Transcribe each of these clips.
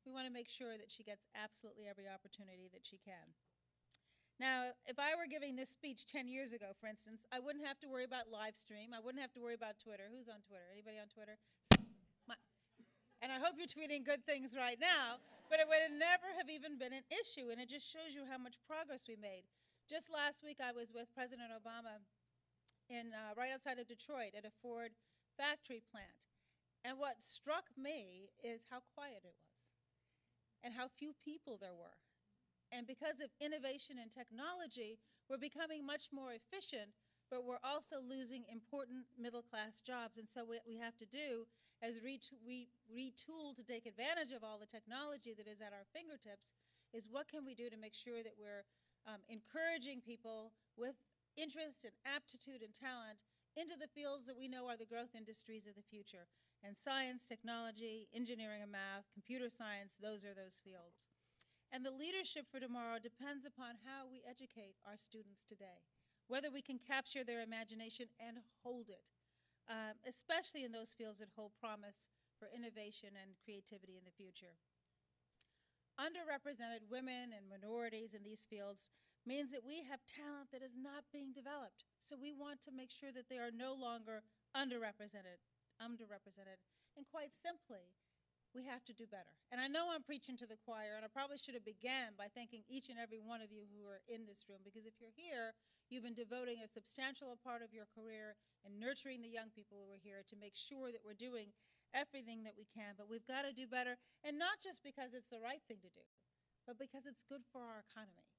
we want to make sure that she gets absolutely every opportunity that she can. Now, if I were giving this speech 10 years ago, for instance, I wouldn't have to worry about live stream. I wouldn't have to worry about Twitter. Who's on Twitter? Anybody on Twitter? My, and I hope you're tweeting good things right now, but it would never have even been an issue, and it just shows you how much progress we made. Just last week, I was with President Obama in right outside of Detroit at a Ford factory plant, and what struck me is how quiet it was and how few people there were. And because of innovation and technology, we're becoming much more efficient, but we're also losing important middle-class jobs. And so what we have to do as we retool to take advantage of all the technology that is at our fingertips is what can we do to make sure that we're encouraging people with interest and aptitude and talent into the fields that we know are the growth industries of the future. And science, technology, engineering and math, computer science, those are those fields. And the leadership for tomorrow depends upon how we educate our students today, whether we can capture their imagination and hold it, especially in those fields that hold promise for innovation and creativity in the future. Underrepresented women and minorities in these fields means that we have talent that is not being developed. So we want to make sure that they are no longer underrepresented. And quite simply, we have to do better. And I know I'm preaching to the choir, and I probably should have began by thanking each and every one of you who are in this room, because if you're here, you've been devoting a substantial part of your career and nurturing the young people who are here to make sure that we're doing everything that we can. But we've got to do better, and not just because it's the right thing to do, but because it's good for our economy.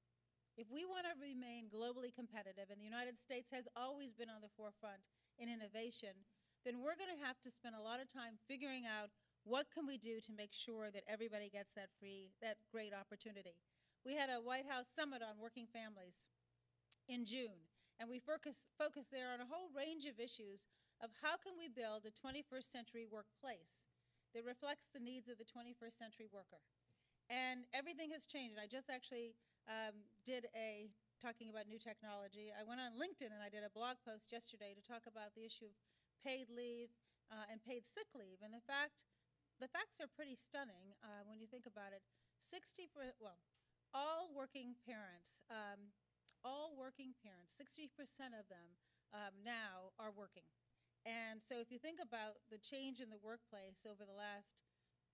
If we want to remain globally competitive, and the United States has always been on the forefront in innovation, then we're going to have to spend a lot of time figuring out what can we do to make sure that everybody gets that great opportunity. We had a White House summit on working families in June, and we focused there on a whole range of issues of how can we build a 21st century workplace that reflects the needs of the 21st century worker. And everything has changed. And I just actually did talking about new technology. I went on LinkedIn and I did a blog post yesterday to talk about the issue of paid leave and paid sick leave. And the facts are pretty stunning when you think about it. All working parents, 60% of them now are working. And so if you think about the change in the workplace over the last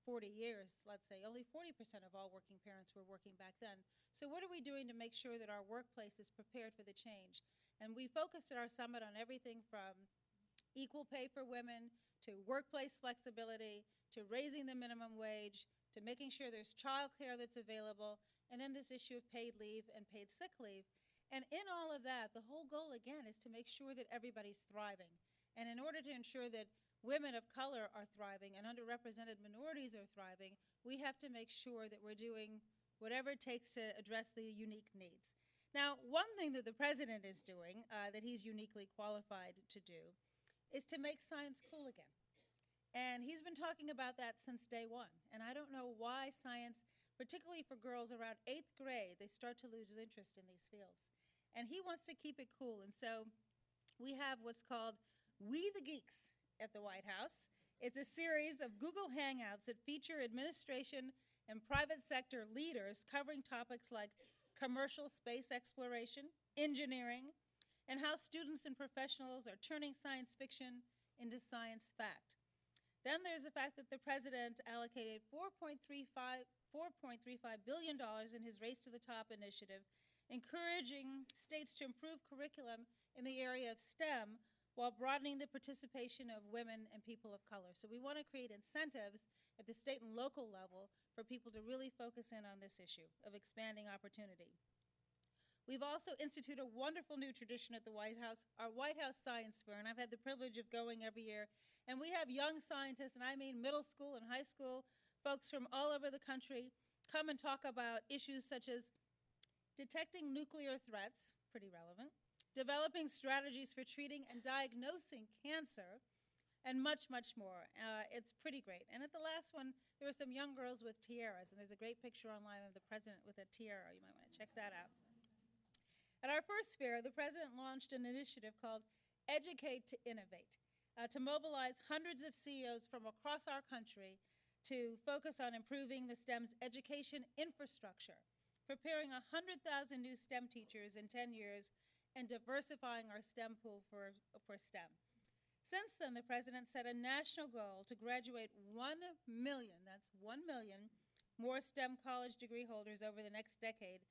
40 years, let's say, only 40% of all working parents were working back then. So what are we doing to make sure that our workplace is prepared for the change? And we focused at our summit on everything from equal pay for women to workplace flexibility to raising the minimum wage to making sure there's child care that's available, and then this issue of paid leave and paid sick leave. And in all of that, the whole goal, again, is to make sure that everybody's thriving. And in order to ensure that women of color are thriving and underrepresented minorities are thriving, we have to make sure that we're doing whatever it takes to address the unique needs. Now, one thing that the president is doing that he's uniquely qualified to do is to make science cool again. And he's been talking about that since day one. And I don't know why science, particularly for girls around 8th grade, they start to lose interest in these fields. And he wants to keep it cool. And so we have what's called We the Geeks at the White House. It's a series of Google Hangouts that feature administration and private sector leaders covering topics like commercial space exploration, engineering, and how students and professionals are turning science fiction into science fact. Then there's the fact that the president allocated $4.35 billion in his Race to the Top initiative, encouraging states to improve curriculum in the area of STEM while broadening the participation of women and people of color. So we want to create incentives at the state and local level for people to really focus in on this issue of expanding opportunity. We've also instituted a wonderful new tradition at the White House, our White House Science Fair, and I've had the privilege of going every year. And we have young scientists, and I mean middle school and high school folks from all over the country, come and talk about issues such as detecting nuclear threats, pretty relevant, developing strategies for treating and diagnosing cancer, and much, much more. It's pretty great. And at the last one, there were some young girls with tiaras, and there's a great picture online of the president with a tiara. You might want to check that out. At our first fair, the president launched an initiative called Educate to Innovate to mobilize hundreds of CEOs from across our country to focus on improving the STEM's education infrastructure, preparing 100,000 new STEM teachers in 10 years, and diversifying our STEM pool for STEM. Since then, the president set a national goal to graduate 1 million, that's 1 million, more STEM college degree holders over the next decade.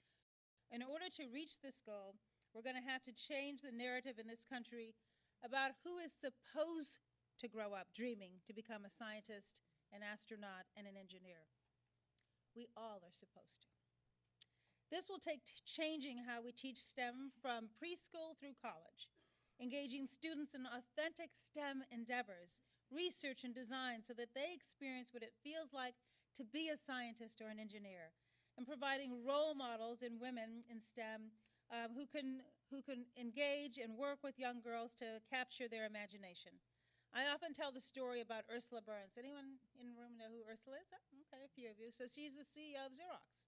In order to reach this goal, we're going to have to change the narrative in this country about who is supposed to grow up dreaming to become a scientist, an astronaut, and an engineer. We all are supposed to. This will take changing how we teach STEM from preschool through college, engaging students in authentic STEM endeavors, research and design so that they experience what it feels like to be a scientist or an engineer, and providing role models in women in STEM who can engage and work with young girls to capture their imagination. I often tell the story about Ursula Burns. Anyone in the room know who Ursula is? Oh, okay, a few of you. So she's the CEO of Xerox.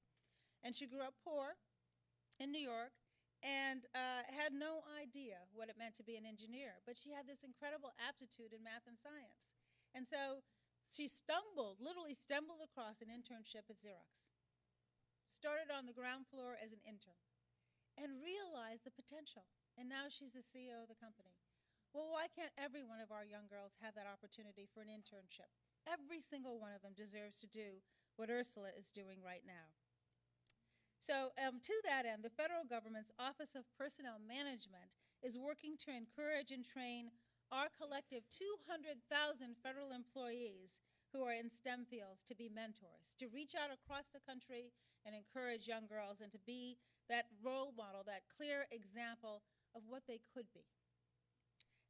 And she grew up poor in New York and had no idea what it meant to be an engineer. But she had this incredible aptitude in math and science. And so she literally stumbled across an internship at Xerox. Started on the ground floor as an intern and realized the potential. And now she's the CEO of the company. Well, why can't every one of our young girls have that opportunity for an internship? Every single one of them deserves to do what Ursula is doing right now. So to that end, the federal government's Office of Personnel Management is working to encourage and train our collective 200,000 federal employees who are in STEM fields to be mentors, to reach out across the country and encourage young girls and to be that role model, that clear example of what they could be.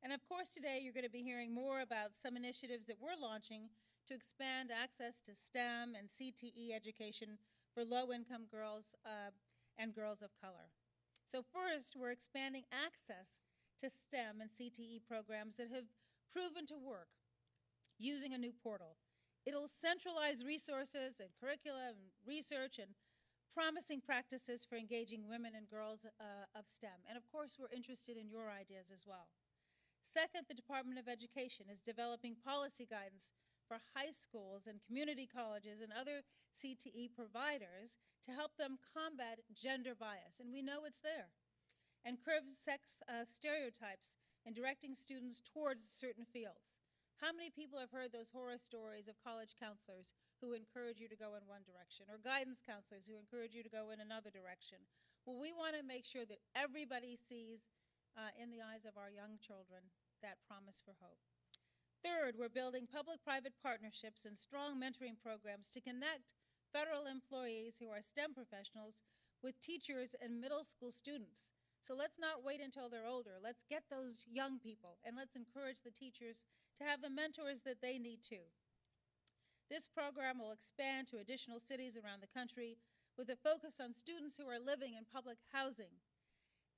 And of course, today you're going to be hearing more about some initiatives that we're launching to expand access to STEM and CTE education for low-income girls and girls of color. So first, we're expanding access to STEM and CTE programs that have proven to work using a new portal. It'll centralize resources and curricula and research and promising practices for engaging women and girls of STEM. And of course, we're interested in your ideas as well. Second, the Department of Education is developing policy guidance for high schools and community colleges and other CTE providers to help them combat gender bias, and we know it's there, and curb sex stereotypes and directing students towards certain fields. How many people have heard those horror stories of college counselors who encourage you to go in one direction, or guidance counselors who encourage you to go in another direction? Well, we want to make sure that everybody sees in the eyes of our young children that promise for hope. Third, we're building public-private partnerships and strong mentoring programs to connect federal employees who are STEM professionals with teachers and middle school students. So let's not wait until they're older. Let's get those young people, and let's encourage the teachers to have the mentors that they need too. This program will expand to additional cities around the country with a focus on students who are living in public housing.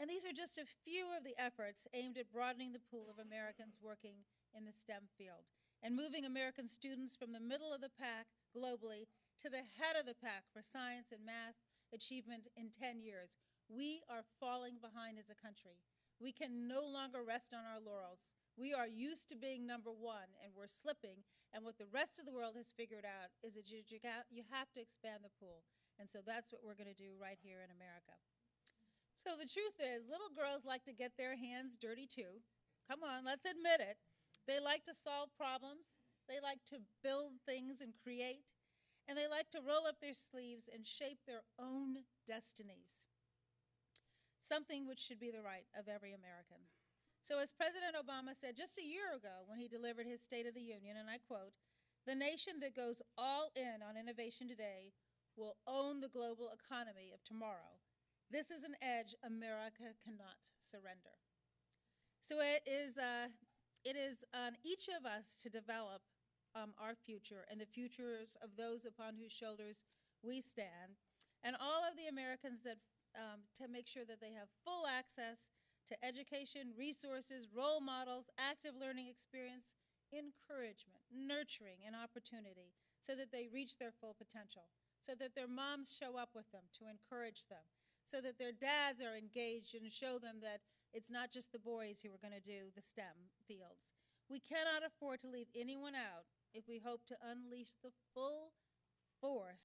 And these are just a few of the efforts aimed at broadening the pool of Americans working in the STEM field and moving American students from the middle of the pack globally to the head of the pack for science and math achievement in 10 years. We are falling behind as a country. We can no longer rest on our laurels. We are used to being number one, and we're slipping, and what the rest of the world has figured out is that you have to expand the pool, and so that's what we're going to do right here in America. So the truth is, little girls like to get their hands dirty too. Come on, let's admit it. They like to solve problems, they like to build things and create, and they like to roll up their sleeves and shape their own destinies, something which should be the right of every American. So as President Obama said just a year ago when he delivered his State of the Union, and I quote, "The nation that goes all in on innovation today will own the global economy of tomorrow. This is an edge America cannot surrender." So it is on each of us to develop our future and the futures of those upon whose shoulders we stand, and all of the Americans that to make sure that they have full access to education, resources, role models, active learning experience, encouragement, nurturing, and opportunity so that they reach their full potential, so that their moms show up with them to encourage them, so that their dads are engaged and show them that it's not just the boys who are going to do the STEM fields. We cannot afford to leave anyone out if we hope to unleash the full force